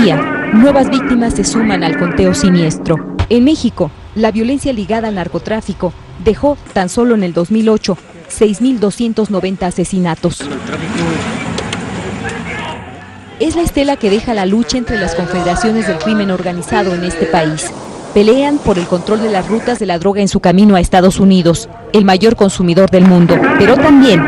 día, nuevas víctimas se suman al conteo siniestro. En México, la violencia ligada al narcotráfico dejó tan solo en el 2008 6.290 asesinatos. Es la estela que deja la lucha entre las confederaciones del crimen organizado en este país. Pelean por el control de las rutas de la droga en su camino a Estados Unidos, el mayor consumidor del mundo, pero también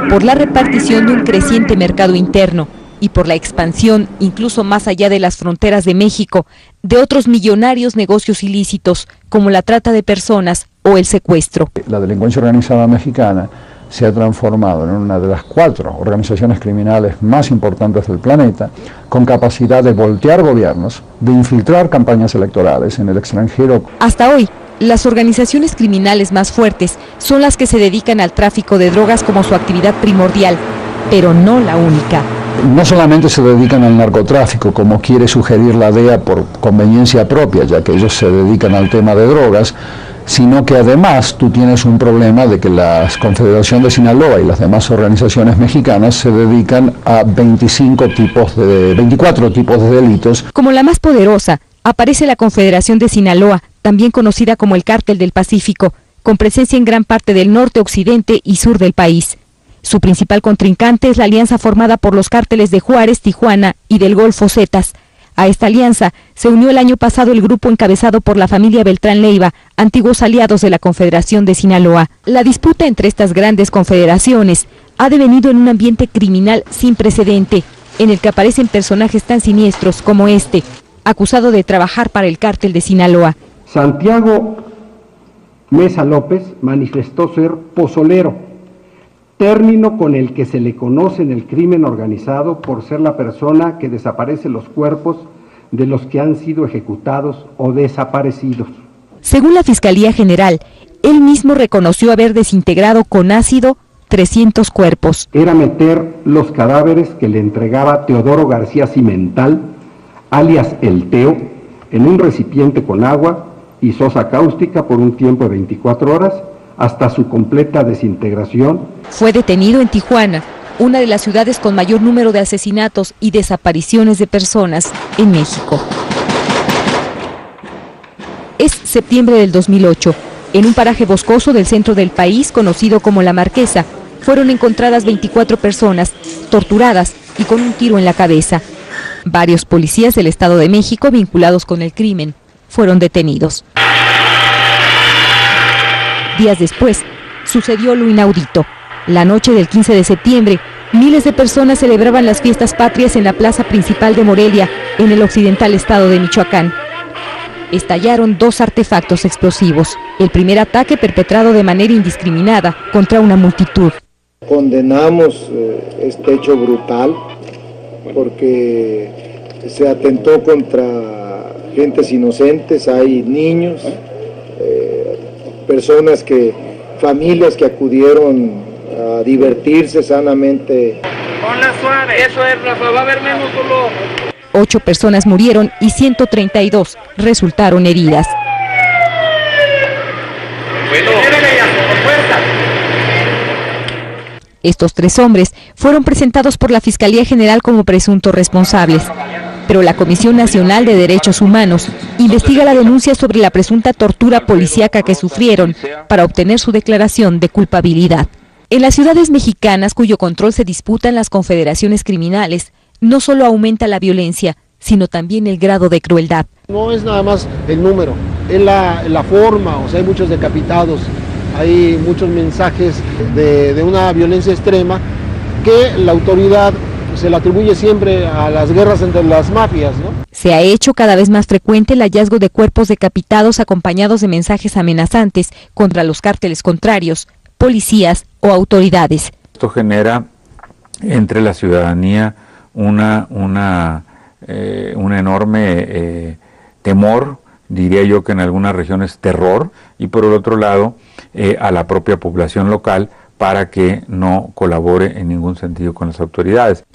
por la repartición de un creciente mercado interno y por la expansión, incluso más allá de las fronteras de México, de otros millonarios negocios ilícitos, como la trata de personas o el secuestro. La delincuencia organizada mexicana se ha transformado en una de las 4 organizaciones criminales más importantes del planeta, con capacidad de voltear gobiernos, de infiltrar campañas electorales en el extranjero. Hasta hoy, las organizaciones criminales más fuertes son las que se dedican al tráfico de drogas como su actividad primordial, pero no la única. No solamente se dedican al narcotráfico, como quiere sugerir la DEA por conveniencia propia, ya que ellos se dedican al tema de drogas, sino que además tú tienes un problema de que la Confederación de Sinaloa y las demás organizaciones mexicanas se dedican a 24 tipos de delitos. Como la más poderosa, aparece la Confederación de Sinaloa, también conocida como el Cártel del Pacífico, con presencia en gran parte del norte, occidente y sur del país. Su principal contrincante es la alianza formada por los cárteles de Juárez, Tijuana y del Golfo Zetas. A esta alianza se unió el año pasado el grupo encabezado por la familia Beltrán Leiva, antiguos aliados de la Confederación de Sinaloa. La disputa entre estas grandes confederaciones ha devenido en un ambiente criminal sin precedente, en el que aparecen personajes tan siniestros como este, acusado de trabajar para el cártel de Sinaloa. Santiago Mesa López manifestó ser pozolero, término con el que se le conoce en el crimen organizado por ser la persona que desaparece los cuerpos de los que han sido ejecutados o desaparecidos. Según la Fiscalía General, él mismo reconoció haber desintegrado con ácido 300 cuerpos. Era meter los cadáveres que le entregaba Teodoro García Cimental, alias El Teo, en un recipiente con agua y sosa cáustica por un tiempo de 24 horas, hasta su completa desintegración. Fue detenido en Tijuana, una de las ciudades con mayor número de asesinatos y desapariciones de personas en México. Es septiembre del 2008. En un paraje boscoso del centro del país, conocido como La Marquesa, fueron encontradas 24 personas, torturadas y con un tiro en la cabeza. Varios policías del Estado de México vinculados con el crimen fueron detenidos. Días después, sucedió lo inaudito. La noche del 15 de septiembre, miles de personas celebraban las fiestas patrias en la plaza principal de Morelia, en el occidental estado de Michoacán. Estallaron 2 artefactos explosivos. El primer ataque perpetrado de manera indiscriminada contra una multitud. Condenamos este hecho brutal porque se atentó contra gentes inocentes, hay niños, personas familias que acudieron a divertirse sanamente. Ponla suave, eso es, Rafa, va a haber menos dolor. 8 personas murieron y 132 resultaron heridas. Bueno, estos 3 hombres fueron presentados por la Fiscalía General como presuntos responsables. Pero la Comisión Nacional de Derechos Humanos investiga la denuncia sobre la presunta tortura policíaca que sufrieron para obtener su declaración de culpabilidad. En las ciudades mexicanas cuyo control se disputan las confederaciones criminales, no solo aumenta la violencia, sino también el grado de crueldad. No es nada más el número, es la forma, o sea, hay muchos decapitados, hay muchos mensajes de una violencia extrema que la autoridad se le atribuye siempre a las guerras entre las mafias, ¿no? Se ha hecho cada vez más frecuente el hallazgo de cuerpos decapitados acompañados de mensajes amenazantes contra los cárteles contrarios, policías o autoridades. Esto genera entre la ciudadanía un enorme temor, diría yo que en algunas regiones terror, y por el otro lado a la propia población local para que no colabore en ningún sentido con las autoridades.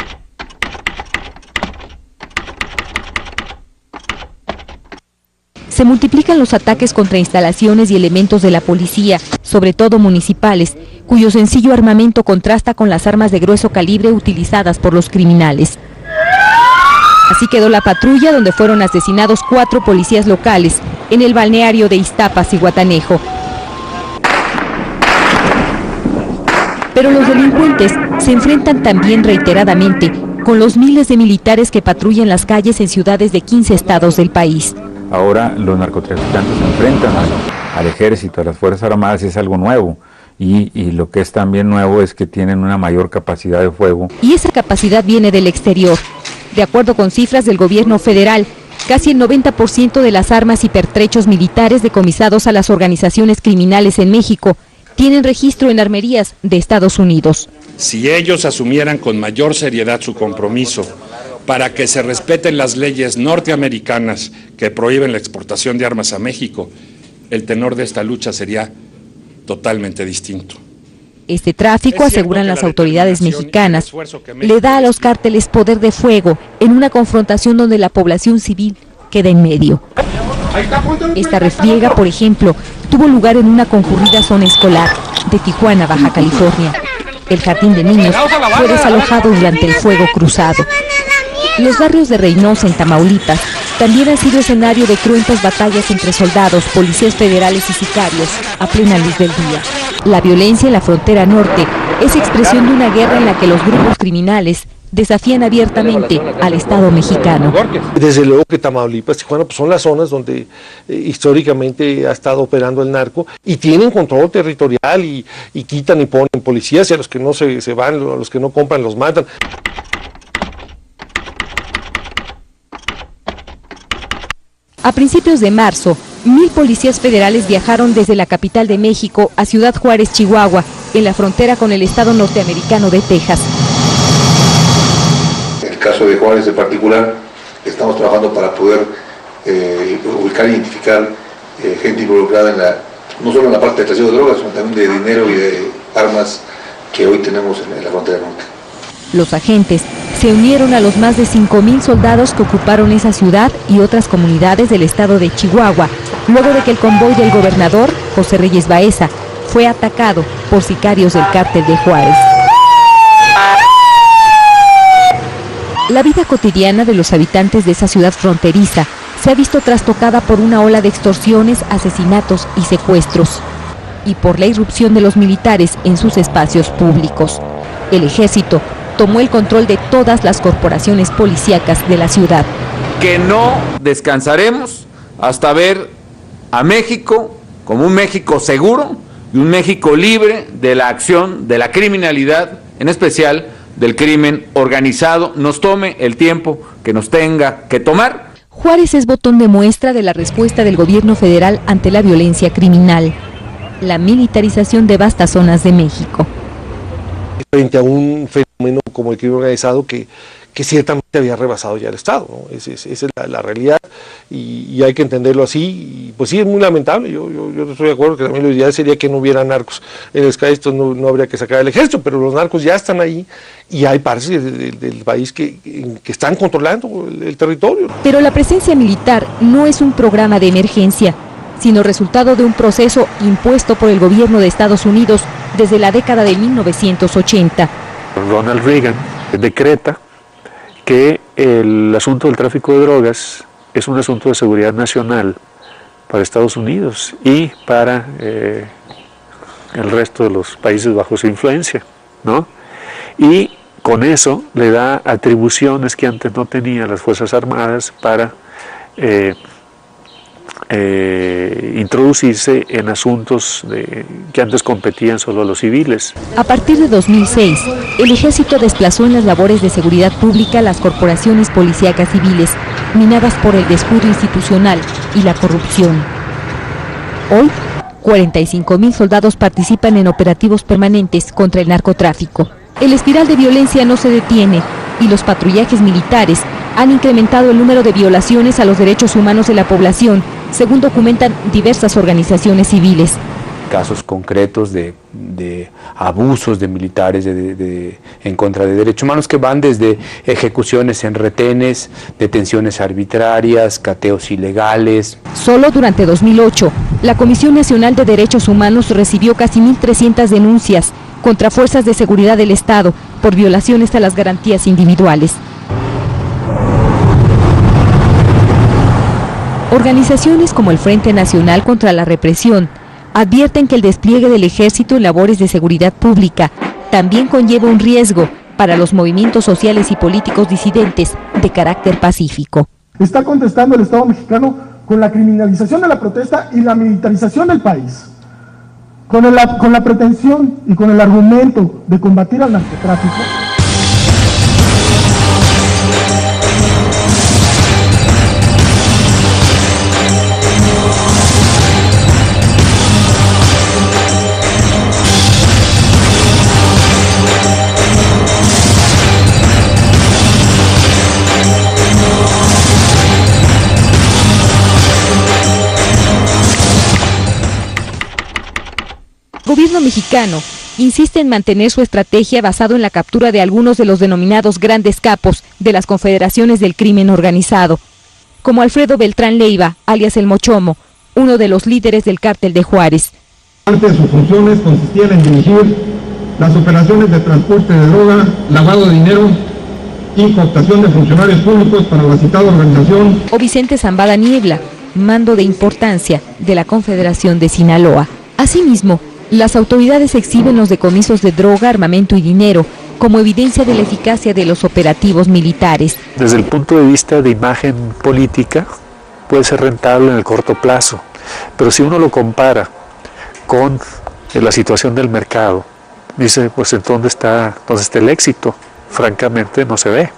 Se multiplican los ataques contra instalaciones y elementos de la policía, sobre todo municipales, cuyo sencillo armamento contrasta con las armas de grueso calibre utilizadas por los criminales. Así quedó la patrulla donde fueron asesinados 4 policías locales en el balneario de Iztapas y Guatanejo. Pero los delincuentes se enfrentan también reiteradamente con los miles de militares que patrullan las calles en ciudades de 15 estados del país. Ahora los narcotraficantes se enfrentan al ejército, a las Fuerzas Armadas, y es algo nuevo. Y lo que es también nuevo es que tienen una mayor capacidad de fuego. Y esa capacidad viene del exterior. De acuerdo con cifras del gobierno federal, casi el 90% de las armas y pertrechos militares decomisados a las organizaciones criminales en México tienen registro en armerías de Estados Unidos. Si ellos asumieran con mayor seriedad su compromiso para que se respeten las leyes norteamericanas que prohíben la exportación de armas a México, el tenor de esta lucha sería totalmente distinto. Este tráfico, aseguran las autoridades mexicanas, le da a los cárteles poder de fuego en una confrontación donde la población civil queda en medio. Esta refriega, por ejemplo, tuvo lugar en una concurrida zona escolar de Tijuana, Baja California. El jardín de niños fue desalojado durante el fuego cruzado. Los barrios de Reynosa, en Tamaulipas, también han sido escenario de cruentas batallas entre soldados, policías federales y sicarios a plena luz del día. La violencia en la frontera norte es expresión de una guerra en la que los grupos criminales desafían abiertamente al Estado mexicano. Desde luego que Tamaulipas, Tijuana, pues son las zonas donde históricamente ha estado operando el narco y tienen control territorial y quitan y ponen policías, y a los que no se van, a los que no compran los matan. A principios de marzo, 1000 policías federales viajaron desde la capital de México a Ciudad Juárez, Chihuahua, en la frontera con el estado norteamericano de Texas. En el caso de Juárez en particular, estamos trabajando para poder ubicar e identificar gente involucrada no solo en la parte de trasiego de drogas, sino también de dinero y de armas que hoy tenemos en la frontera norte. Los agentes se unieron a los más de 5,000 soldados que ocuparon esa ciudad y otras comunidades del estado de Chihuahua, luego de que el convoy del gobernador, José Reyes Baeza, fue atacado por sicarios del cártel de Juárez. La vida cotidiana de los habitantes de esa ciudad fronteriza se ha visto trastocada por una ola de extorsiones, asesinatos y secuestros, y por la irrupción de los militares en sus espacios públicos. El ejército tomó el control de todas las corporaciones policíacas de la ciudad. Que no descansaremos hasta ver a México como un México seguro y un México libre de la acción de la criminalidad, en especial del crimen organizado, nos tome el tiempo que nos tenga que tomar. Juárez es botón de muestra de la respuesta del gobierno federal ante la violencia criminal, la militarización de vastas zonas de México. Frente a un fenómeno como el crimen organizado que ciertamente había rebasado ya el Estado, ¿no? Esa es la realidad y hay que entenderlo así. Y pues sí, es muy lamentable. Yo estoy de acuerdo que también lo ideal sería que no hubiera narcos en el Estado, esto no habría que sacar el ejército, pero los narcos ya están ahí y hay partes del país que están controlando el territorio. Pero la presencia militar no es un programa de emergencia, sino resultado de un proceso impuesto por el gobierno de Estados Unidos desde la década de 1980. Ronald Reagan decreta que el asunto del tráfico de drogas es un asunto de seguridad nacional para Estados Unidos y para el resto de los países bajo su influencia, ¿no? Y con eso le da atribuciones que antes no tenían las Fuerzas Armadas para introducirse en asuntos que antes competían solo a los civiles. A partir de 2006, el ejército desplazó en las labores de seguridad pública las corporaciones policíacas civiles, minadas por el descuido institucional y la corrupción. Hoy, 45,000 soldados participan en operativos permanentes contra el narcotráfico. El espiral de violencia no se detiene y los patrullajes militares han incrementado el número de violaciones a los derechos humanos de la población, según documentan diversas organizaciones civiles. Casos concretos de abusos de militares en contra de derechos humanos que van desde ejecuciones en retenes, detenciones arbitrarias, cateos ilegales. Solo durante 2008, la Comisión Nacional de Derechos Humanos recibió casi 1,300 denuncias contra fuerzas de seguridad del Estado por violaciones a las garantías individuales. Organizaciones como el Frente Nacional contra la Represión advierten que el despliegue del ejército en labores de seguridad pública también conlleva un riesgo para los movimientos sociales y políticos disidentes de carácter pacífico. Está contestando el Estado mexicano con la criminalización de la protesta y la militarización del país, con la pretensión y con el argumento de combatir al narcotráfico. El gobierno mexicano insiste en mantener su estrategia basado en la captura de algunos de los denominados grandes capos de las confederaciones del crimen organizado, como Alfredo Beltrán Leiva, alias El Mochomo, uno de los líderes del cártel de Juárez. Antes sus funciones consistían en dirigir las operaciones de transporte de droga, lavado de dinero y cooptación de funcionarios públicos para la citada organización. O Vicente Zambada Niebla, mando de importancia de la Confederación de Sinaloa. Asimismo, las autoridades exhiben los decomisos de droga, armamento y dinero como evidencia de la eficacia de los operativos militares. Desde el punto de vista de imagen política, puede ser rentable en el corto plazo, pero si uno lo compara con la situación del mercado, dice, pues ¿en dónde está el éxito? Francamente no se ve,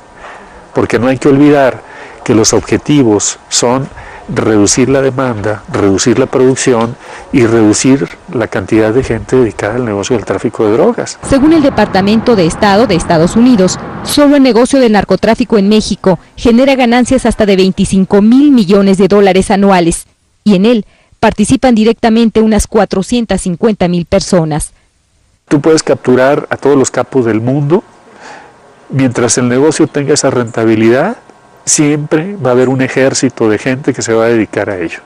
porque no hay que olvidar que los objetivos son reducir la demanda, reducir la producción y reducir la cantidad de gente dedicada al negocio del tráfico de drogas. Según el Departamento de Estado de Estados Unidos, solo el negocio del narcotráfico en México genera ganancias hasta de 25,000 millones de dólares anuales, y en él participan directamente unas 450,000 personas. Tú puedes capturar a todos los capos del mundo, mientras el negocio tenga esa rentabilidad, siempre va a haber un ejército de gente que se va a dedicar a ello,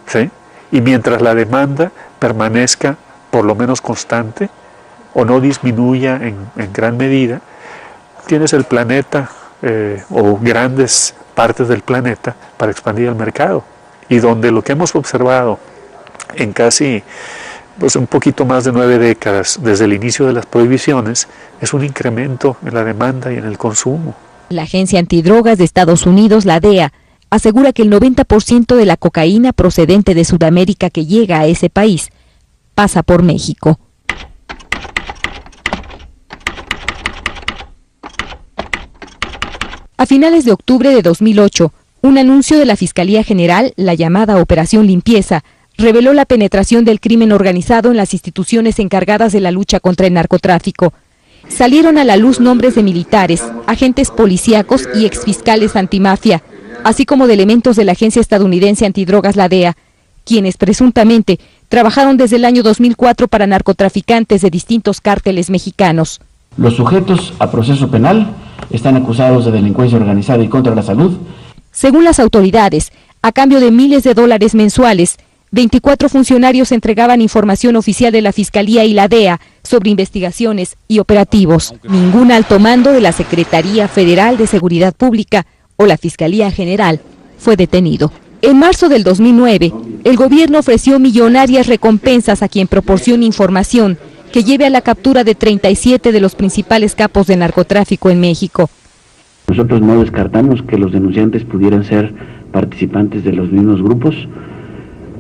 ¿sí? Y mientras la demanda permanezca por lo menos constante o no disminuya en gran medida, tienes el planeta o grandes partes del planeta para expandir el mercado. Y donde lo que hemos observado en casi un poquito más de 9 décadas desde el inicio de las prohibiciones es un incremento en la demanda y en el consumo. La Agencia Antidrogas de Estados Unidos, la DEA, asegura que el 90% de la cocaína procedente de Sudamérica que llega a ese país pasa por México. A finales de octubre de 2008, un anuncio de la Fiscalía General, la llamada Operación Limpieza, reveló la penetración del crimen organizado en las instituciones encargadas de la lucha contra el narcotráfico. Salieron a la luz nombres de militares, agentes policíacos y exfiscales antimafia, así como de elementos de la Agencia Estadounidense Antidrogas, la DEA, quienes presuntamente trabajaron desde el año 2004 para narcotraficantes de distintos cárteles mexicanos. Los sujetos a proceso penal están acusados de delincuencia organizada y contra la salud. Según las autoridades, a cambio de miles de dólares mensuales, 24 funcionarios entregaban información oficial de la Fiscalía y la DEA sobre investigaciones y operativos. Ningún alto mando de la Secretaría Federal de Seguridad Pública o la Fiscalía General fue detenido. En marzo del 2009, el gobierno ofreció millonarias recompensas a quien proporcione información que lleve a la captura de 37 de los principales capos de narcotráfico en México. Nosotros no descartamos que los denunciantes pudieran ser participantes de los mismos grupos.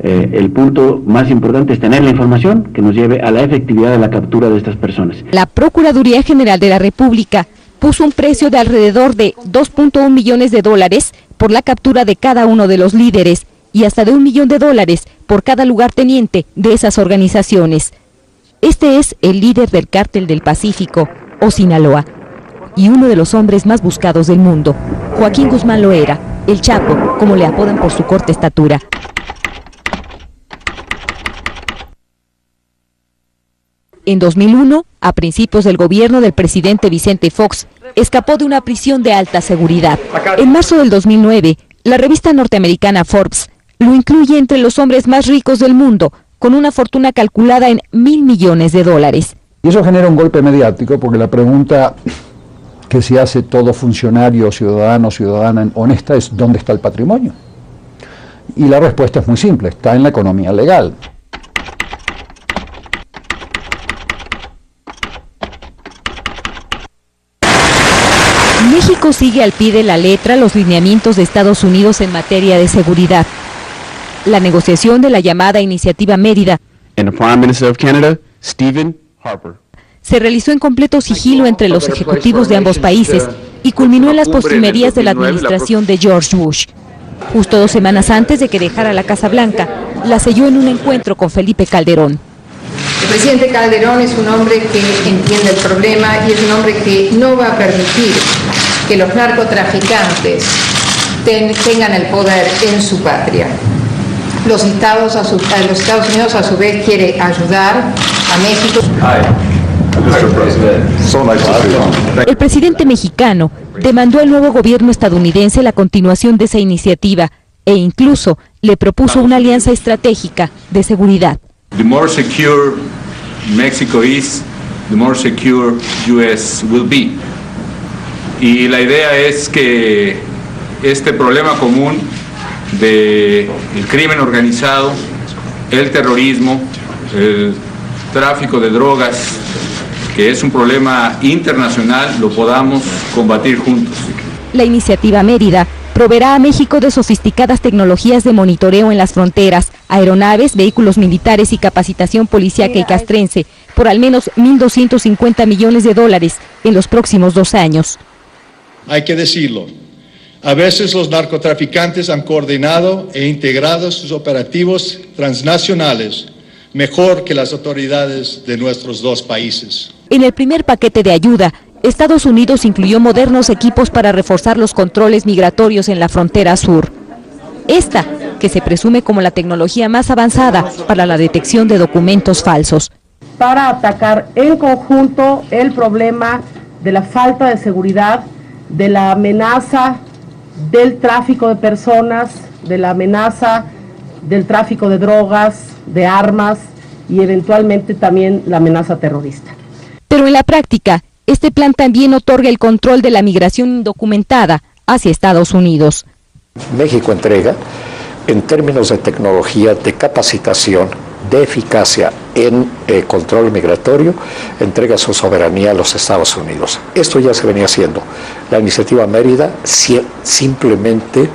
El punto más importante es tener la información que nos lleve a la efectividad de la captura de estas personas. La Procuraduría General de la República puso un precio de alrededor de 2.1 millones de dólares por la captura de cada uno de los líderes y hasta de $1 millón por cada lugarteniente de esas organizaciones. Este es el líder del Cártel del Pacífico, o Sinaloa, y uno de los hombres más buscados del mundo, Joaquín Guzmán Loera, el Chapo, como le apodan por su corta estatura. En 2001, a principios del gobierno del presidente Vicente Fox, escapó de una prisión de alta seguridad. En marzo del 2009, la revista norteamericana Forbes lo incluye entre los hombres más ricos del mundo, con una fortuna calculada en $1,000 millones. Y eso genera un golpe mediático, porque la pregunta que se hace todo funcionario, ciudadano, ciudadana honesta es ¿dónde está el patrimonio? Y la respuesta es muy simple, está en la economía legal. México sigue al pie de la letra los lineamientos de Estados Unidos en materia de seguridad. La negociación de la llamada Iniciativa Mérida se realizó en completo sigilo entre los ejecutivos de ambos países y culminó en las postrimerías de la administración de George Bush. Justo 2 semanas antes de que dejara la Casa Blanca, la selló en un encuentro con Felipe Calderón. El presidente Calderón es un hombre que entiende el problema y es un hombre que no va a permitir que los narcotraficantes tengan el poder en su patria. Los Estados Unidos a su vez quiere ayudar a México. El presidente mexicano demandó al nuevo gobierno estadounidense la continuación de esa iniciativa e incluso le propuso una alianza estratégica de seguridad. The more secure Mexico is, the more secure US will be. Y la idea es que este problema común del crimen organizado, el terrorismo, el tráfico de drogas, que es un problema internacional, lo podamos combatir juntos. La Iniciativa Mérida proveerá a México de sofisticadas tecnologías de monitoreo en las fronteras, aeronaves, vehículos militares y capacitación policíaca y castrense por al menos $1.250 millones en los próximos 2 años. Hay que decirlo, a veces los narcotraficantes han coordinado e integrado sus operativos transnacionales mejor que las autoridades de nuestros 2 países. En el primer paquete de ayuda, Estados Unidos incluyó modernos equipos para reforzar los controles migratorios en la frontera sur. Esta, que se presume como la tecnología más avanzada para la detección de documentos falsos. Para atacar en conjunto el problema de la falta de seguridad, de la amenaza del tráfico de personas, de la amenaza del tráfico de drogas, de armas y eventualmente también la amenaza terrorista. Pero en la práctica, este plan también otorga el control de la migración indocumentada hacia Estados Unidos. México entrega, en términos de tecnología, de capacitación, de eficacia en control migratorio, entrega su soberanía a los Estados Unidos. Esto ya se venía haciendo. La Iniciativa Mérida simplemente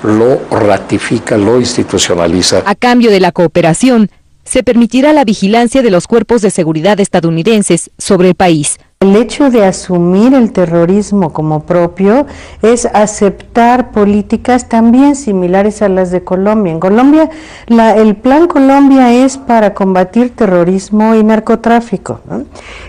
lo ratifica, lo institucionaliza. A cambio de la cooperación, se permitirá la vigilancia de los cuerpos de seguridad estadounidenses sobre el país. El hecho de asumir el terrorismo como propio es aceptar políticas también similares a las de Colombia. En Colombia, el Plan Colombia es para combatir terrorismo y narcotráfico, ¿no?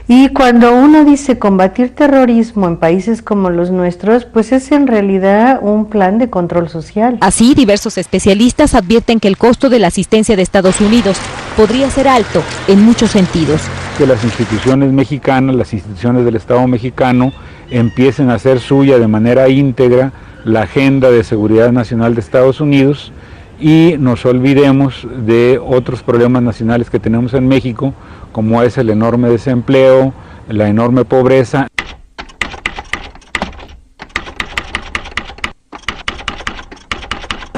Y cuando uno dice combatir terrorismo en países como los nuestros, pues es en realidad un plan de control social. Así, diversos especialistas advierten que el costo de la asistencia de Estados Unidos podría ser alto en muchos sentidos. Que las instituciones mexicanas, las instituciones del Estado mexicano empiecen a hacer suya de manera íntegra la agenda de seguridad nacional de Estados Unidos y nos olvidemos de otros problemas nacionales que tenemos en México, como es el enorme desempleo, la enorme pobreza.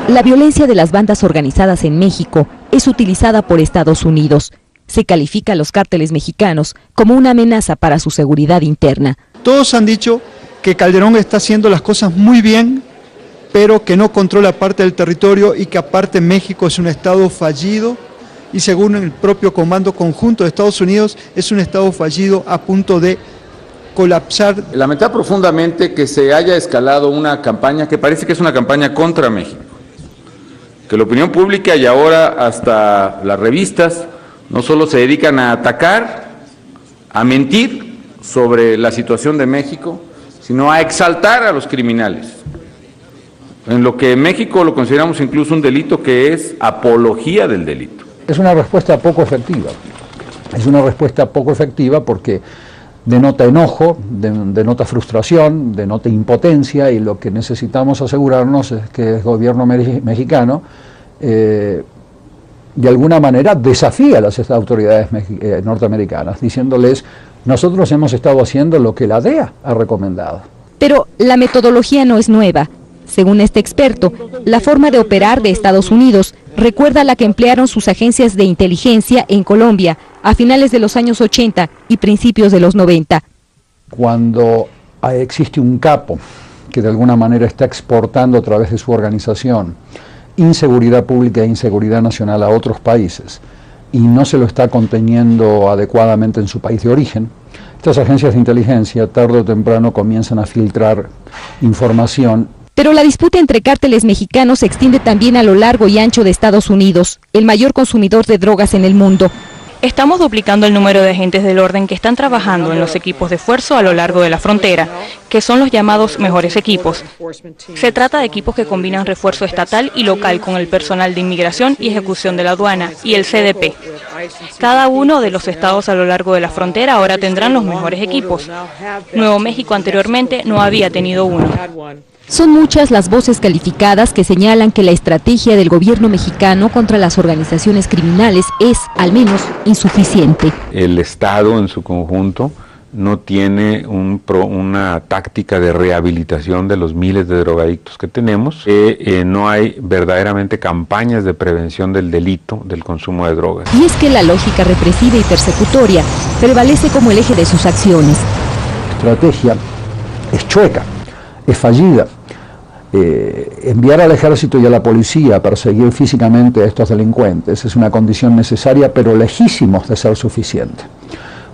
La violencia de las bandas organizadas en México es utilizada por Estados Unidos. Se califica a los cárteles mexicanos como una amenaza para su seguridad interna. Todos han dicho que Calderón está haciendo las cosas muy bien, pero que no controla parte del territorio y que aparte México es un estado fallido y según el propio Comando Conjunto de Estados Unidos es un estado fallido a punto de colapsar. Lamenta profundamente que se haya escalado una campaña que parece que es una campaña contra México, que la opinión pública y ahora hasta las revistas no solo se dedican a atacar, a mentir sobre la situación de México, sino a exaltar a los criminales. En lo que en México lo consideramos incluso un delito que es apología del delito. Es una respuesta poco efectiva. Es una respuesta poco efectiva porque denota enojo, denota frustración, denota impotencia y lo que necesitamos asegurarnos es que el gobierno mexicano de alguna manera desafía a las autoridades norteamericanas, diciéndoles, nosotros hemos estado haciendo lo que la DEA ha recomendado. Pero la metodología no es nueva. Según este experto, la forma de operar de Estados Unidos recuerda a la que emplearon sus agencias de inteligencia en Colombia a finales de los años 80 y principios de los 90. Cuando existe un capo que de alguna manera está exportando a través de su organización inseguridad pública e inseguridad nacional a otros países y no se lo está conteniendo adecuadamente en su país de origen, estas agencias de inteligencia tarde o temprano comienzan a filtrar información. Pero la disputa entre cárteles mexicanos se extiende también a lo largo y ancho de Estados Unidos, el mayor consumidor de drogas en el mundo. Estamos duplicando el número de agentes del orden que están trabajando en los equipos de esfuerzo a lo largo de la frontera, que son los llamados mejores equipos. Se trata de equipos que combinan refuerzo estatal y local con el personal de inmigración y ejecución de la aduana y el CDP. Cada uno de los estados a lo largo de la frontera ahora tendrán los mejores equipos. Nuevo México anteriormente no había tenido uno. Son muchas las voces calificadas que señalan que la estrategia del gobierno mexicano contra las organizaciones criminales es, al menos, insuficiente. El Estado en su conjunto no tiene una táctica de rehabilitación de los miles de drogadictos que tenemos. No hay verdaderamente campañas de prevención del delito del consumo de drogas. Y es que la lógica represiva y persecutoria prevalece como el eje de sus acciones. La estrategia es chueca, es fallida. Enviar al ejército y a la policía a perseguir físicamente a estos delincuentes es una condición necesaria, pero lejísimos de ser suficiente.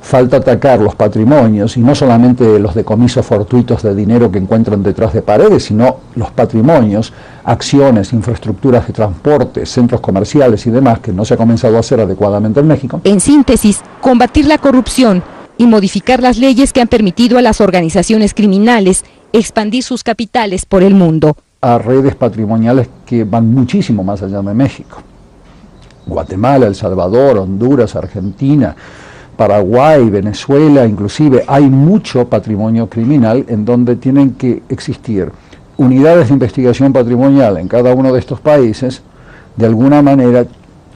Falta atacar los patrimonios, y no solamente los decomisos fortuitos de dinero que encuentran detrás de paredes, sino los patrimonios, acciones, infraestructuras de transporte, centros comerciales y demás que no se ha comenzado a hacer adecuadamente en México. En síntesis, combatir la corrupción y modificar las leyes que han permitido a las organizaciones criminales expandir sus capitales por el mundo. A redes patrimoniales que van muchísimo más allá de México. Guatemala, El Salvador, Honduras, Argentina, Paraguay, Venezuela, inclusive hay mucho patrimonio criminal en donde tienen que existir unidades de investigación patrimonial en cada uno de estos países, de alguna manera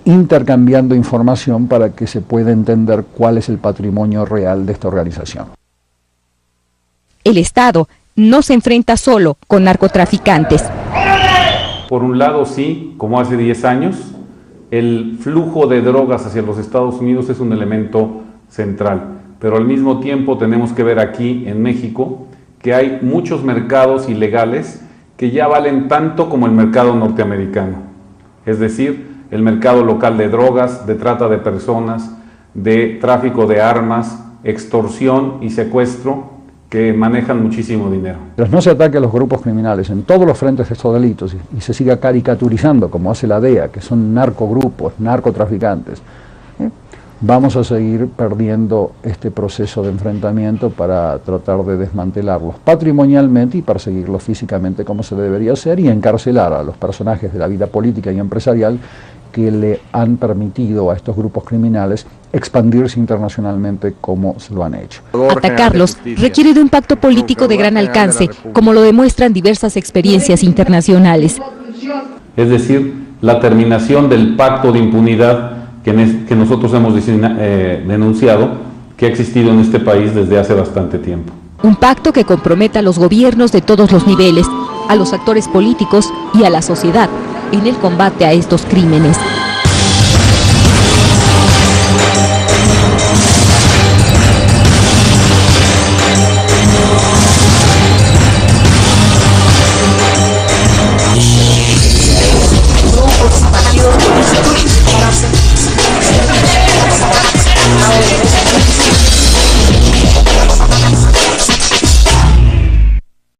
intercambiando información para que se pueda entender cuál es el patrimonio real de esta organización. El Estado no se enfrenta solo con narcotraficantes. Por un lado, sí, como hace 10 años, el flujo de drogas hacia los Estados Unidos es un elemento central, pero al mismo tiempo tenemos que ver aquí en México que hay muchos mercados ilegales que ya valen tanto como el mercado norteamericano, es decir, el mercado local de drogas, de trata de personas, de tráfico de armas, extorsión y secuestro, que manejan muchísimo dinero. Mientras no se ataque a los grupos criminales en todos los frentes de estos delitos y se siga caricaturizando, como hace la DEA, que son narcogrupos, narcotraficantes, vamos a seguir perdiendo este proceso de enfrentamiento para tratar de desmantelarlos patrimonialmente y perseguirlos físicamente como se debería hacer y encarcelar a los personajes de la vida política y empresarial que le han permitido a estos grupos criminales expandirse internacionalmente como se lo han hecho. Atacarlos requiere de un pacto político de gran alcance, como lo demuestran diversas experiencias internacionales. Es decir, la terminación del pacto de impunidad que nosotros hemos denunciado, que ha existido en este país desde hace bastante tiempo. Un pacto que comprometa a los gobiernos de todos los niveles, a los actores políticos y a la sociedad en el combate a estos crímenes.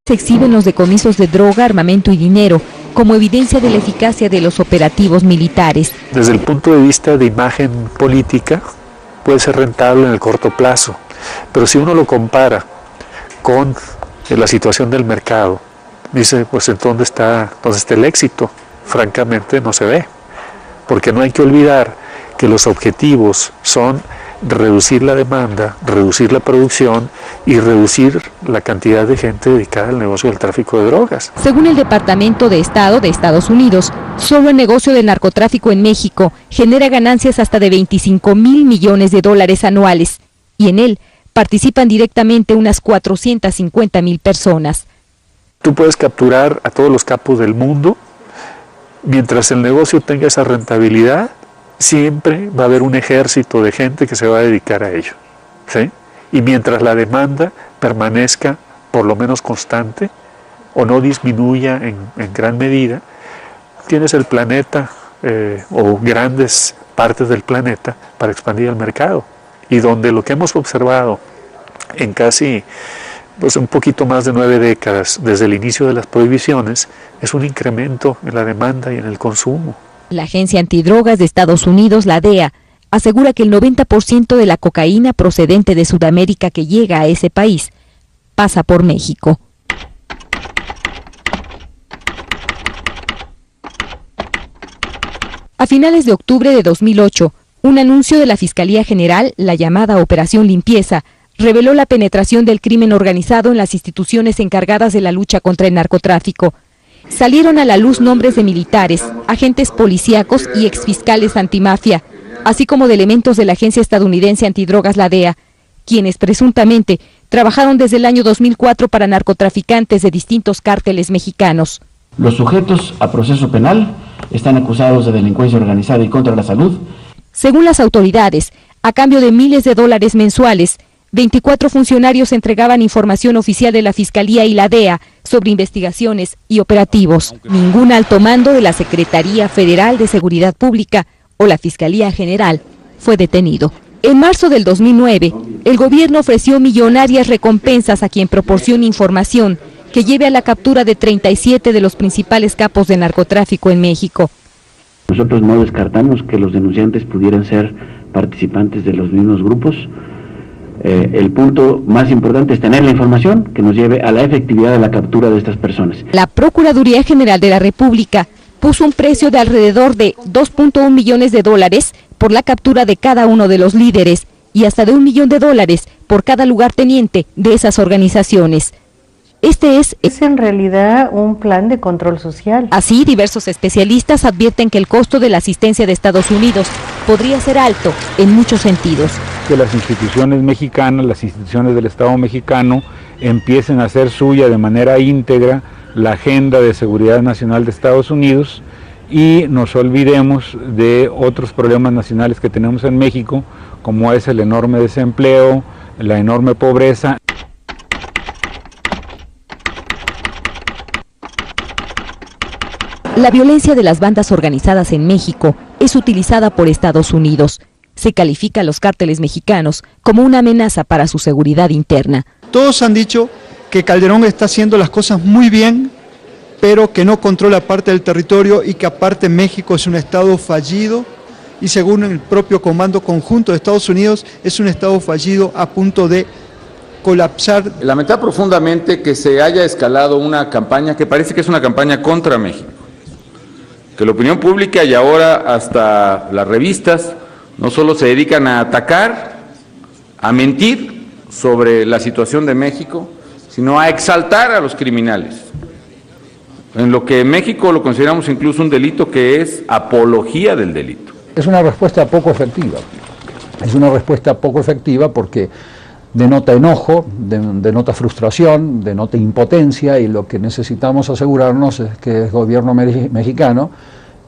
Se exhiben los decomisos de droga, armamento y dinero como evidencia de la eficacia de los operativos militares. Desde el punto de vista de imagen política puede ser rentable en el corto plazo, pero si uno lo compara con la situación del mercado, dice, pues ¿en dónde está el éxito? Francamente no se ve, porque no hay que olvidar que los objetivos son reducir la demanda, reducir la producción y reducir la cantidad de gente dedicada al negocio del tráfico de drogas. Según el Departamento de Estado de Estados Unidos, solo el negocio del narcotráfico en México genera ganancias hasta de $25,000 millones anuales, y en él participan directamente unas 450,000 personas. tú puedes capturar a todos los capos del mundo, mientras el negocio tenga esa rentabilidad, siempre va a haber un ejército de gente que se va a dedicar a ello, ¿sí? Y mientras la demanda permanezca por lo menos constante o no disminuya en gran medida, tienes el planeta o grandes partes del planeta para expandir el mercado. Y donde lo que hemos observado en casi pues un poquito más de 9 décadas desde el inicio de las prohibiciones es un incremento en la demanda y en el consumo. La Agencia Antidrogas de Estados Unidos, la DEA, asegura que el 90% de la cocaína procedente de Sudamérica que llega a ese país pasa por México. A finales de octubre de 2008, un anuncio de la Fiscalía General, la llamada Operación Limpieza, reveló la penetración del crimen organizado en las instituciones encargadas de la lucha contra el narcotráfico. Salieron a la luz nombres de militares, agentes policíacos y exfiscales antimafia, así como de elementos de la Agencia Estadounidense Antidrogas, la DEA, quienes presuntamente trabajaron desde el año 2004 para narcotraficantes de distintos cárteles mexicanos. Los sujetos a proceso penal están acusados de delincuencia organizada y contra la salud. Según las autoridades, a cambio de miles de dólares mensuales, 24 funcionarios entregaban información oficial de la Fiscalía y la DEA sobre investigaciones y operativos. Ningún alto mando de la Secretaría Federal de Seguridad Pública o la Fiscalía General fue detenido. En marzo del 2009, el gobierno ofreció millonarias recompensas a quien proporcione información que lleve a la captura de 37 de los principales capos de narcotráfico en México. Nosotros no descartamos que los denunciantes pudieran ser participantes de los mismos grupos. El punto más importante es tener la información que nos lleve a la efectividad de la captura de estas personas. La Procuraduría General de la República puso un precio de alrededor de 2.1 millones de dólares por la captura de cada uno de los líderes y hasta de $1 millón por cada lugarteniente de esas organizaciones. Este es en realidad un plan de control social. Así, diversos especialistas advierten que el costo de la asistencia de Estados Unidos podría ser alto en muchos sentidos. Que las instituciones mexicanas, las instituciones del Estado mexicano, empiecen a hacer suya de manera íntegra la agenda de seguridad nacional de Estados Unidos y nos olvidemos de otros problemas nacionales que tenemos en México, como es el enorme desempleo, la enorme pobreza. La violencia de las bandas organizadas en México es utilizada por Estados Unidos. Se califica a los cárteles mexicanos como una amenaza para su seguridad interna. Todos han dicho que Calderón está haciendo las cosas muy bien, pero que no controla parte del territorio y que aparte México es un estado fallido y según el propio Comando Conjunto de Estados Unidos es un estado fallido a punto de colapsar. Lamenta profundamente que se haya escalado una campaña que parece que es una campaña contra México. Que la opinión pública y ahora hasta las revistas no solo se dedican a atacar, a mentir sobre la situación de México, sino a exaltar a los criminales. En lo que en México lo consideramos incluso un delito que es apología del delito. Es una respuesta poco efectiva. Es una respuesta poco efectiva porque denota enojo, denota frustración, denota impotencia y lo que necesitamos asegurarnos es que el gobierno mexicano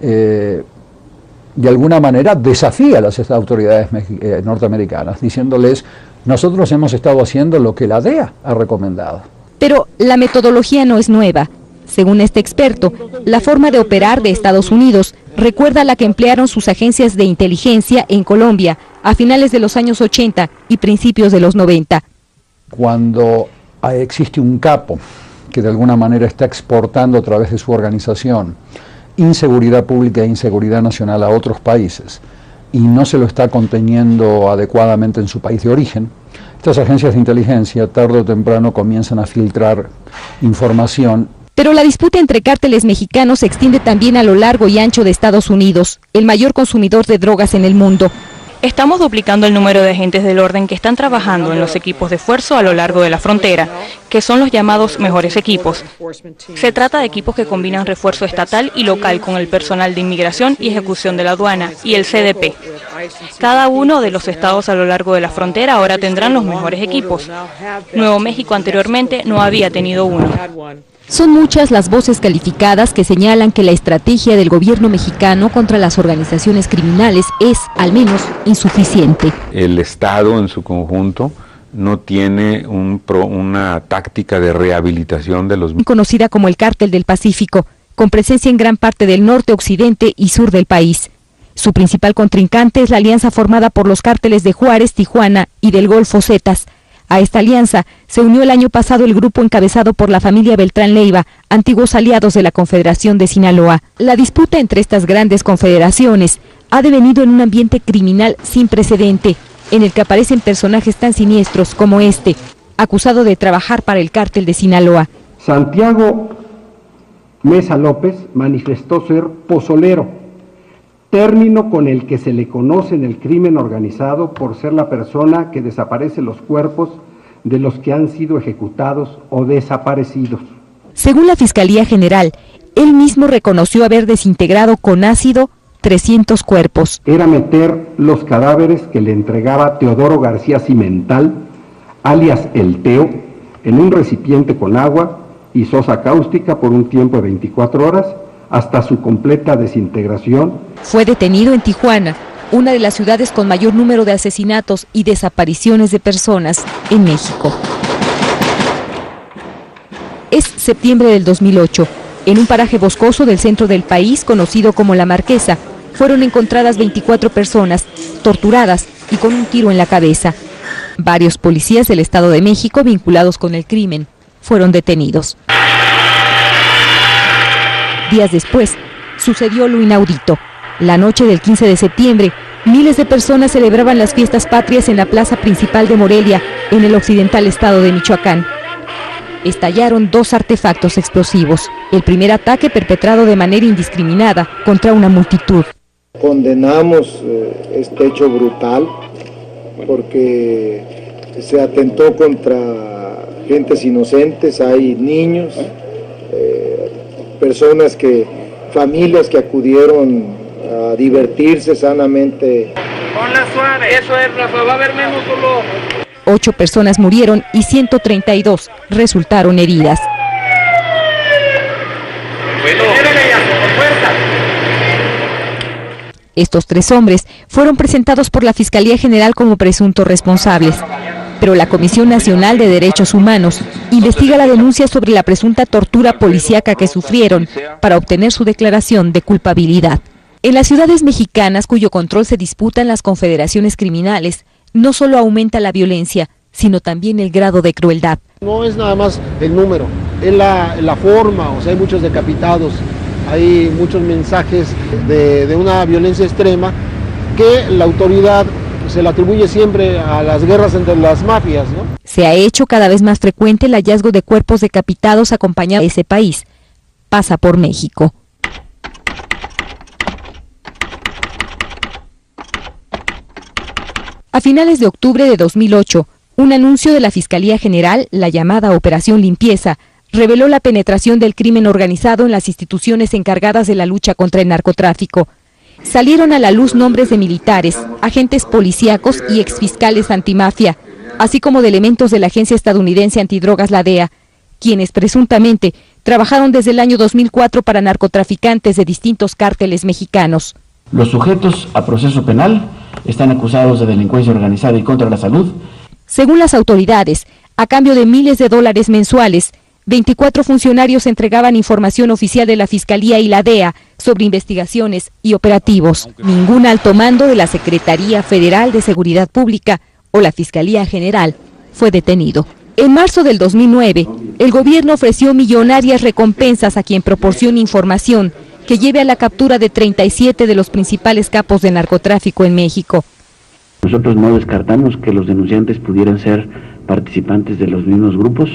de alguna manera desafía a las autoridades norteamericanas diciéndoles nosotros hemos estado haciendo lo que la DEA ha recomendado. Pero la metodología no es nueva. Según este experto, la forma de operar de Estados Unidos recuerda a la que emplearon sus agencias de inteligencia en Colombia a finales de los años 80 y principios de los 90. Cuando existe un capo que de alguna manera está exportando a través de su organización inseguridad pública e inseguridad nacional a otros países y no se lo está conteniendo adecuadamente en su país de origen, estas agencias de inteligencia tarde o temprano comienzan a filtrar información. Pero la disputa entre cárteles mexicanos se extiende también a lo largo y ancho de Estados Unidos, el mayor consumidor de drogas en el mundo. Estamos duplicando el número de agentes del orden que están trabajando en los equipos de esfuerzo a lo largo de la frontera, que son los llamados mejores equipos. Se trata de equipos que combinan refuerzo estatal y local con el personal de inmigración y ejecución de la aduana y el CDP. Cada uno de los estados a lo largo de la frontera ahora tendrán los mejores equipos. Nuevo México anteriormente no había tenido uno. Son muchas las voces calificadas que señalan que la estrategia del gobierno mexicano contra las organizaciones criminales es, al menos, insuficiente. El Estado en su conjunto no tiene una táctica de rehabilitación de los... Conocida como el Cártel del Pacífico, con presencia en gran parte del norte, occidente y sur del país. Su principal contrincante es la alianza formada por los cárteles de Juárez, Tijuana y del Golfo Zetas. A esta alianza se unió el año pasado el grupo encabezado por la familia Beltrán Leiva, antiguos aliados de la Confederación de Sinaloa. La disputa entre estas grandes confederaciones ha devenido en un ambiente criminal sin precedente, en el que aparecen personajes tan siniestros como este, acusado de trabajar para el cártel de Sinaloa. Santiago Mesa López manifestó ser pozolero, término con el que se le conoce en el crimen organizado por ser la persona que desaparece los cuerpos de los que han sido ejecutados o desaparecidos. Según la Fiscalía General, él mismo reconoció haber desintegrado con ácido 300 cuerpos. Era meter los cadáveres que le entregaba Teodoro García Cimental, alias El Teo, en un recipiente con agua y sosa cáustica por un tiempo de 24 horas, hasta su completa desintegración. Fue detenido en Tijuana, una de las ciudades con mayor número de asesinatos y desapariciones de personas en México. Es septiembre del 2008. En un paraje boscoso del centro del país, conocido como La Marquesa, fueron encontradas 24 personas, torturadas y con un tiro en la cabeza. Varios policías del Estado de México vinculados con el crimen fueron detenidos. Días después, sucedió lo inaudito. La noche del 15 de septiembre, miles de personas celebraban las fiestas patrias en la plaza principal de Morelia, en el occidental estado de Michoacán. Estallaron 2 artefactos explosivos. El primer ataque perpetrado de manera indiscriminada contra una multitud. Condenamos este hecho brutal porque se atentó contra gentes inocentes, hay niños, familias que acudieron a divertirse sanamente. Ponla suave, eso es, Rafa, va a haber menos dolor. 8 personas murieron y 132 resultaron heridas. Estos 3 hombres fueron presentados por la Fiscalía General como presuntos responsables, pero la Comisión Nacional de Derechos Humanos investiga la denuncia sobre la presunta tortura policíaca que sufrieron para obtener su declaración de culpabilidad. En las ciudades mexicanas cuyo control se disputan las confederaciones criminales, no solo aumenta la violencia, sino también el grado de crueldad. No es nada más el número, es la forma, o sea, hay muchos decapitados, hay muchos mensajes de una violencia extrema que la autoridad se le atribuye siempre a las guerras entre las mafias, ¿no? Se ha hecho cada vez más frecuente el hallazgo de cuerpos decapitados acompañados de ese país. Pasa por México. A finales de octubre de 2008, un anuncio de la Fiscalía General, la llamada Operación Limpieza, reveló la penetración del crimen organizado en las instituciones encargadas de la lucha contra el narcotráfico. Salieron a la luz nombres de militares, agentes policíacos y exfiscales antimafia, así como de elementos de la agencia estadounidense antidrogas, la DEA, quienes presuntamente trabajaron desde el año 2004 para narcotraficantes de distintos cárteles mexicanos. Los sujetos a proceso penal están acusados de delincuencia organizada y contra la salud. Según las autoridades, a cambio de miles de dólares mensuales, 24 funcionarios entregaban información oficial de la Fiscalía y la DEA sobre investigaciones y operativos. Ningún alto mando de la Secretaría Federal de Seguridad Pública o la Fiscalía General fue detenido. En marzo del 2009, el gobierno ofreció millonarias recompensas a quien proporcione información que lleve a la captura de 37 de los principales capos de narcotráfico en México. Nosotros no descartamos que los denunciantes pudieran ser participantes de los mismos grupos.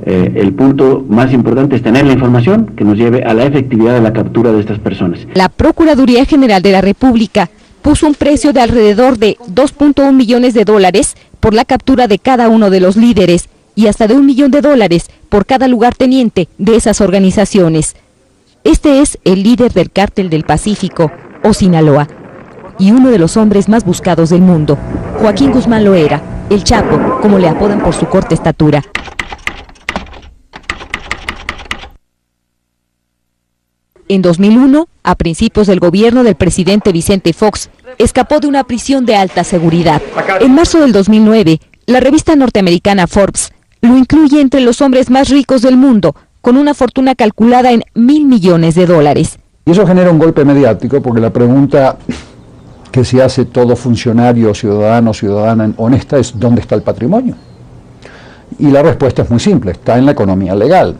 El punto más importante es tener la información que nos lleve a la efectividad de la captura de estas personas. La Procuraduría General de la República puso un precio de alrededor de 2.1 millones de dólares por la captura de cada uno de los líderes y hasta de $1 millón por cada lugarteniente de esas organizaciones. Este es el líder del Cártel del Pacífico, o Sinaloa, y uno de los hombres más buscados del mundo, Joaquín Guzmán Loera, el Chapo, como le apodan por su corta estatura. En 2001, a principios del gobierno del presidente Vicente Fox, escapó de una prisión de alta seguridad. En marzo del 2009, la revista norteamericana Forbes lo incluye entre los hombres más ricos del mundo, con una fortuna calculada en $1.000 millones. Y eso genera un golpe mediático, porque la pregunta que se hace todo funcionario, ciudadano, ciudadana honesta es ¿dónde está el patrimonio? Y la respuesta es muy simple, está en la economía legal.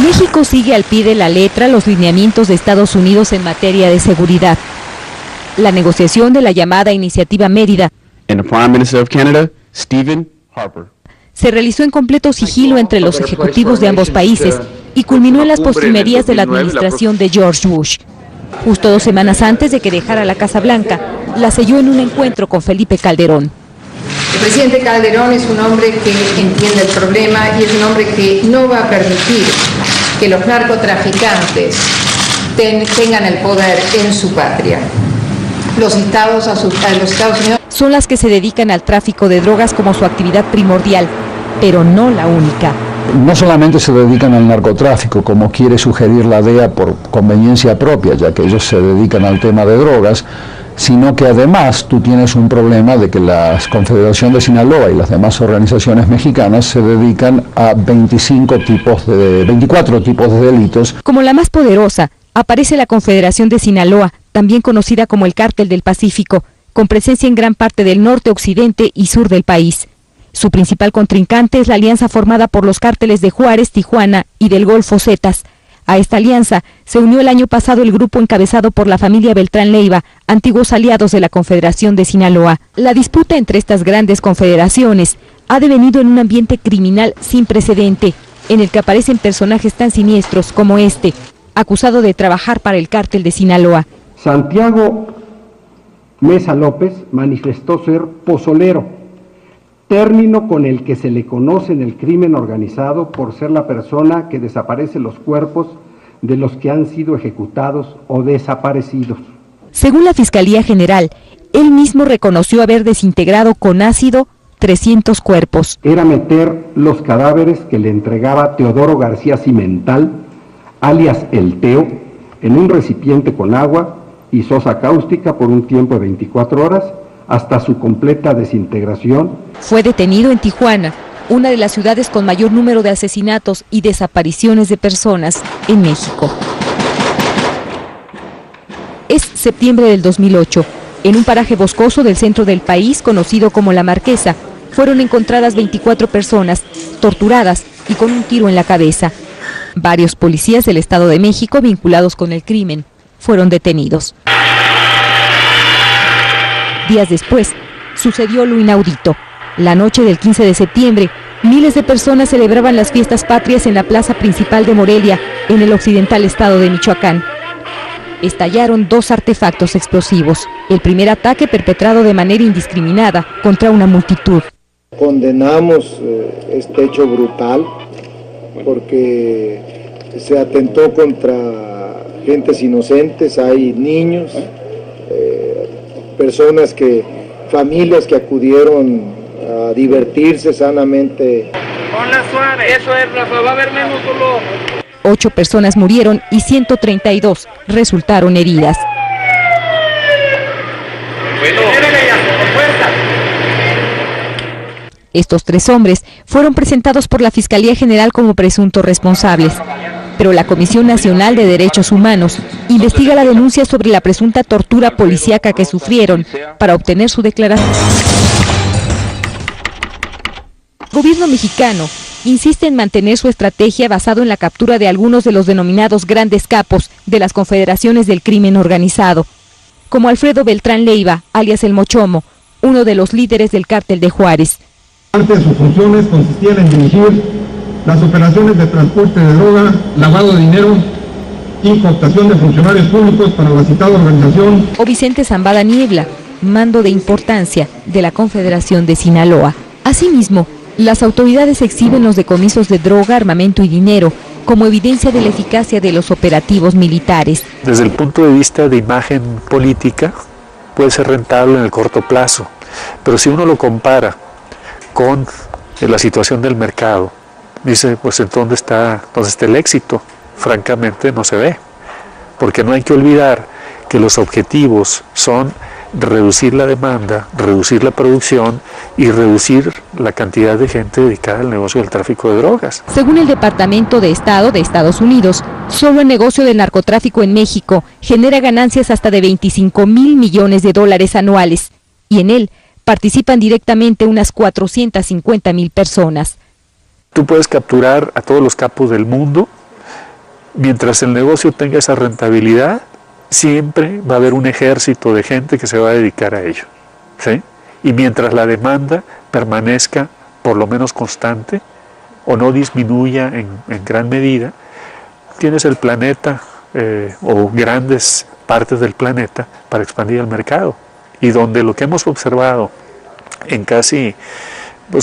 México sigue al pie de la letra los lineamientos de Estados Unidos en materia de seguridad. La negociación de la llamada Iniciativa Mérida se realizó en completo sigilo entre los ejecutivos de ambos países y culminó en las postrimerías de la administración de George Bush. Justo 2 semanas antes de que dejara la Casa Blanca, la selló en un encuentro con Felipe Calderón. El presidente Calderón es un hombre que entiende el problema y es un hombre que no va a permitir que los narcotraficantes tengan el poder en su patria. Los Estados Unidos son las que se dedican al tráfico de drogas como su actividad primordial, pero no la única. No solamente se dedican al narcotráfico, como quiere sugerir la DEA por conveniencia propia, ya que ellos se dedican al tema de drogas, sino que además tú tienes un problema de que la Confederación de Sinaloa y las demás organizaciones mexicanas se dedican a 24 tipos de delitos. Como la más poderosa, aparece la Confederación de Sinaloa, también conocida como el Cártel del Pacífico, con presencia en gran parte del norte, occidente y sur del país. Su principal contrincante es la alianza formada por los cárteles de Juárez, Tijuana y del Golfo Zetas. A esta alianza se unió el año pasado el grupo encabezado por la familia Beltrán Leiva, antiguos aliados de la Confederación de Sinaloa. La disputa entre estas grandes confederaciones ha devenido en un ambiente criminal sin precedente, en el que aparecen personajes tan siniestros como este, acusado de trabajar para el cártel de Sinaloa. Santiago Mesa López manifestó ser pozolero, término con el que se le conoce en el crimen organizado por ser la persona que desaparece los cuerpos de los que han sido ejecutados o desaparecidos. Según la Fiscalía General, él mismo reconoció haber desintegrado con ácido 300 cuerpos. Era meter los cadáveres que le entregaba Teodoro García Cimental, alias El Teo, en un recipiente con agua y sosa cáustica por un tiempo de 24 horas, hasta su completa desintegración. Fue detenido en Tijuana, una de las ciudades con mayor número de asesinatos y desapariciones de personas en México. Es septiembre del 2008. En un paraje boscoso del centro del país, conocido como La Marquesa, fueron encontradas 24 personas, torturadas y con un tiro en la cabeza. Varios policías del Estado de México vinculados con el crimen fueron detenidos. Días después, sucedió lo inaudito. La noche del 15 de septiembre, miles de personas celebraban las fiestas patrias en la plaza principal de Morelia, en el occidental estado de Michoacán. Estallaron 2 artefactos explosivos. El primer ataque perpetrado de manera indiscriminada contra una multitud. Condenamos este hecho brutal porque se atentó contra gentes inocentes, hay niños, personas familias que acudieron a divertirse sanamente. Ponla suave, eso es, Rafa, va a haber menos dolor. 8 personas murieron y 132 resultaron heridas. Bueno, con fuerza. Estos 3 hombres fueron presentados por la Fiscalía General como presuntos responsables. Pero la Comisión Nacional de Derechos Humanos investiga la denuncia sobre la presunta tortura policíaca que sufrieron para obtener su declaración. El gobierno mexicano insiste en mantener su estrategia basado en la captura de algunos de los denominados grandes capos de las confederaciones del crimen organizado, como Alfredo Beltrán Leiva, alias El Mochomo, uno de los líderes del cártel de Juárez. Antes sus funciones consistían en dirigir las operaciones de transporte de droga, lavado de dinero y cooptación de funcionarios públicos para la citada organización. O Vicente Zambada Niebla, mando de importancia de la Confederación de Sinaloa. Asimismo, las autoridades exhiben los decomisos de droga, armamento y dinero como evidencia de la eficacia de los operativos militares. Desde el punto de vista de imagen política, puede ser rentable en el corto plazo, pero si uno lo compara con la situación del mercado. Dice, pues ¿en dónde está el éxito? Francamente no se ve, porque no hay que olvidar que los objetivos son reducir la demanda, reducir la producción y reducir la cantidad de gente dedicada al negocio del tráfico de drogas. Según el Departamento de Estado de Estados Unidos, solo el negocio del narcotráfico en México genera ganancias hasta de $25,000 millones anuales, y en él participan directamente unas 450,000 personas. Tú puedes capturar a todos los capos del mundo, mientras el negocio tenga esa rentabilidad, siempre va a haber un ejército de gente que se va a dedicar a ello, ¿sí? Y mientras la demanda permanezca por lo menos constante o no disminuya en gran medida, tienes el planeta o grandes partes del planeta para expandir el mercado. Y donde lo que hemos observado en casi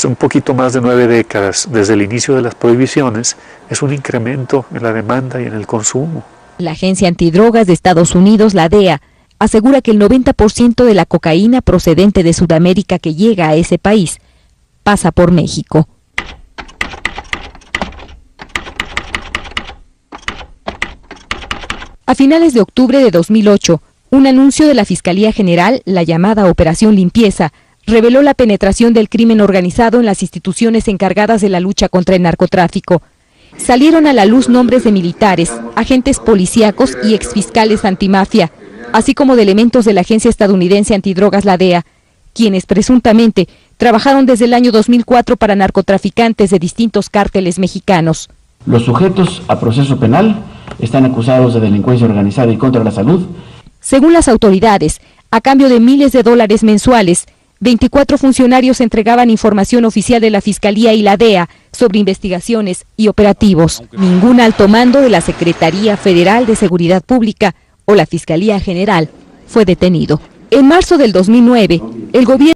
un poquito más de 9 décadas desde el inicio de las prohibiciones es un incremento en la demanda y en el consumo. La Agencia Antidrogas de Estados Unidos, la DEA, asegura que el 90% de la cocaína procedente de Sudamérica que llega a ese país pasa por México. A finales de octubre de 2008, un anuncio de la Fiscalía General, la llamada Operación Limpieza, reveló la penetración del crimen organizado en las instituciones encargadas de la lucha contra el narcotráfico. Salieron a la luz nombres de militares, agentes policíacos y exfiscales antimafia, así como de elementos de la agencia estadounidense antidrogas, la DEA, quienes presuntamente trabajaron desde el año 2004 para narcotraficantes de distintos cárteles mexicanos. Los sujetos a proceso penal están acusados de delincuencia organizada y contra la salud. Según las autoridades, a cambio de miles de dólares mensuales, 24 funcionarios entregaban información oficial de la Fiscalía y la DEA sobre investigaciones y operativos. Ningún alto mando de la Secretaría Federal de Seguridad Pública o la Fiscalía General fue detenido. En marzo del 2009, el gobierno